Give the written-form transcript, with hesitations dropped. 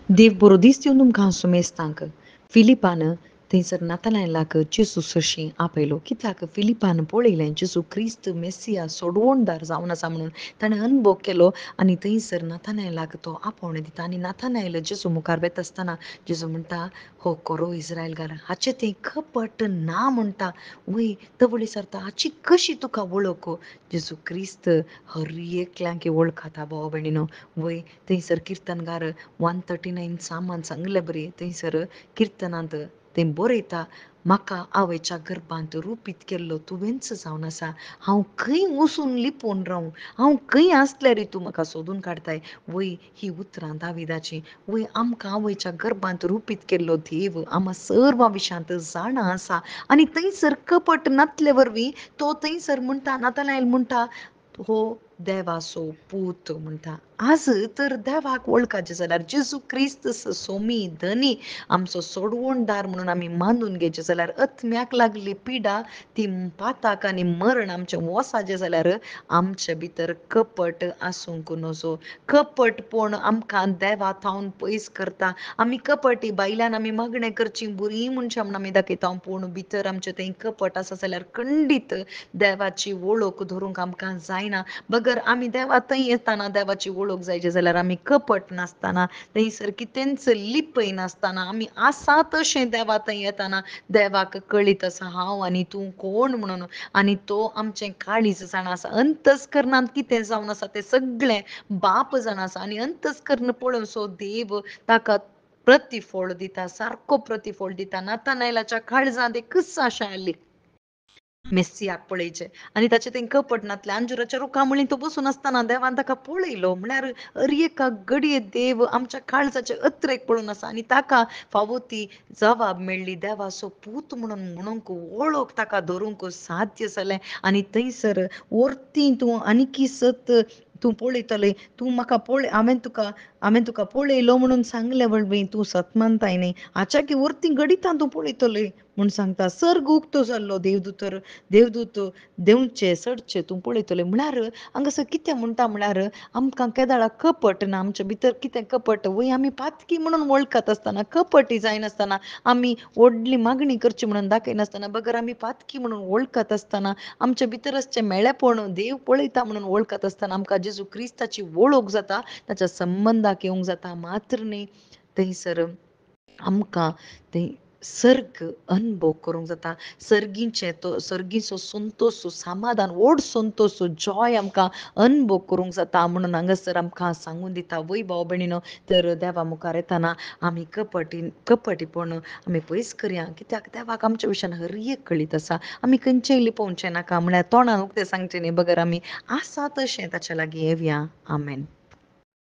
देव बरो दीस दिवन तुमकां हांव सुमेस्तांक फिलिपान थंयसर नातालायलाक जेजू सशी आपयलो. कित्याक फिलिपान पळयलें जेजू क्रिस्त मेस्सिया सोडवणदार जावन आसा म्हणून ताणें अनुभव केलो आनी थंयसर नातानायलाक तो आपोवणें दिता आनी नातानायल जेजू मुखार वेता आसतना जेजू म्हणटा हो कोरो इस्रायल घाल हाचें तें कपट ना म्हणटा. वय तवळी सरता हाची कशी तुका वळख? जेजू क्रिस्त हर एकल्यांक वळखता भाव भयणीनो. वय थंयसर किर्तनगार 139 सामान सांगलें बरी थंयसर किर्तनांत तें बरयता म्हाका आवयच्या गर्भांत रुपीत केल्लो तुवेंच जावन आसा. हांव खंय वचून लिपोवन रावूं? हांव खंय आसल्यार तूं म्हाका सोदून काडताय? वय ही उतरां दाविदाची. वय आमकां आवयच्या गर्भांत रुपीत केल्लो देव आम्हा सर्वां विशांत जाणा आसा आनी थंयसर कपट नासले वरवीं तो थंयसर म्हणटा नातानायल म्हणटा हो देवाचो पूत म्हणटा. आज तर देवाक वळखाचें जाल्यार जेजू क्रिस्त सोमी धनी आमचो सोडवणदार म्हणून आमी मानून घेवचें जाल्यार अत्म्याक लागली पिडा ती पाताक आनी मरण आमचें वसाचें जाल्यार आमचे भितर कपट आसूंक नजो. कपटपण आमकां देवा थावन पयस करता. आमी कपटी भायल्यान आमी मागणें करचीं बरीं मनशां म्हूण आमी दाखयता पूण भितर आमचें तें कपट आसा जाल्यार खंडीत देवाची वळख धरूंक आमकां जायना. बगर आमी देवा थंय येताना देवाची वळख जायची जाल्यार आमी कपट नासतना थंयसर कितेंच लिपय नासतना आमी आसा तशें देवा थंय येताना देवाक कळीत आसा हांव आनी तूं कोण म्हणून आनी तो आमचें काळीज जाणा आसा. अंतस्करणांत कितें जावन आसा तें सगळें बाप जाणा आसा आनी अंतस्करण पळोवन सो देव ताका प्रतिफळ दिता सारको प्रतिफळ दिता. नातानायलाच्या काळजांत एक कस आशा आसली मेस्सियाक पळयचें आनी ताचें तें कपट नासलें. अंजुराच्या रुखामळीं तो बसून आसतना देवान ताका पळयलो म्हळ्यार हर एका घडये देव आमच्या काळजाचे अत्रेक पळोवन आसा आनी ताका फावो ती जबाब मेळ्ळी. देवाचो पूत म्हणून म्हणूंक वळख ताका धरूंक साध्य जालें आनी थंयसर वर्ती तूं आनीकी सत तूं पळयतलें तूं म्हाका हांवें तुका पळयलो म्हणून सांगलें वळवीं तूं सत मानताय न्ही हाच्या की वर्ती घडितां तूं पळयतलें म्हूण सांगता. सर्ग उक्तो जाल्लो देवदूत देंवचे सडचे तूं पळयतलें म्हळ्यार हांगासर कितें म्हणटा म्हळ्यार आमकां केदाळा कपट ना आमचे भितर कितें कपट वय आमी पातकी म्हणून वळखत आसतना कपटी जायनासतना आमी व्हडली मागणी करची म्हणून दाखयनासतना बगर आमी पातकी म्हणून वळखत आसतना आमचे भितर आसचें मेळेपण देव पळयता म्हणून वळखत आसतना आमकां जेजू क्रिस्ताची वळख जाता ताच्या संबंधाक येवंक जाता. मात्र न्ही थंयसर आमकां तें सर्ग अनुभव करूंक जाता. सर्गीचो संतोश समाधान व्हड संतोश जॉय आमकां अनुभव करूंक जाता म्हणून हांगासर आमकां सांगून दिता. वय भाव भयणीनो तर देवा मुखार येताना आमी कपटीपण आमी पयस करया कित्याक देवाक आमच्या विशयान हर एक कळीत आसा. आमी खंयचेंय लिपोवचें नाका म्हळ्यार तोंडान उक्तें सांगचें न्ही बगर आमी आसा तशें ताचे लागीं येवया. आमेन.